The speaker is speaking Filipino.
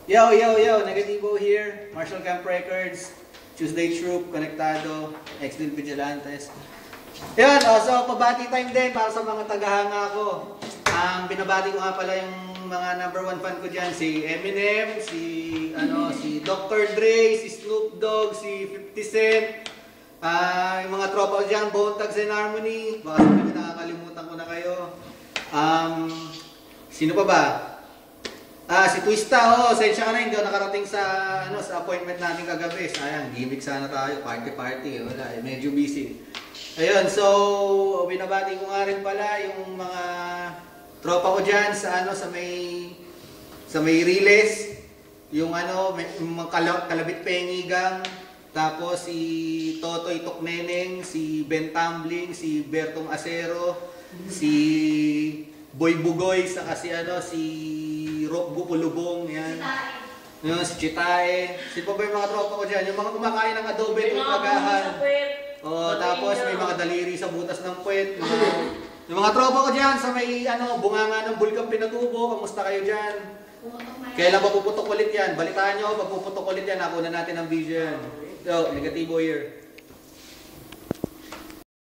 Yo, Negativo here, Marshall Camp Records, Tuesday Troop, Konektado, Ex-Din Vigilantes. Yan, so pabati time din para sa mga tagahanga ko. Binabati ko nga pala yung mga #1 fan ko dyan, si Eminem, si Dr. Dre, si Snoop Dogg, si 50 Cent, yung mga tropa ko dyan, Bone Thugs and Harmony, baka sabihin nakakalimutan ko na kayo. Sino pa ba? Si Twista, sensya ka na, hindi ako nakarating sa appointment natin kagabi. Sayang, gimmick sana tayo, party, wala, medyo busy. Ayun, so binabati ko nga rin pala yung mga tropa ko diyan sa may Riles, yung mga Kalabit Pengigang, tapos si Totoy Tokneneng, si Ben Tumbling, si Bertong Acero, si Boy Bugoy, saka si Rock Bupulubong, yan. Yung si Chitae. Si pa ba yung mga tropa ko dyan? Yung mga kumakain ng adobe itong kagahan. Tapos may mga daliri sa butas ng puwet. Yung mga tropa ko dyan sa may bunganga ng bulkang Pinatubo. Kamusta kayo dyan? Kailan mapuputok ulit yan? Balitaan nyo, pagpuputok ulit yan, nakuha natin ang video yan. So, Negativo here.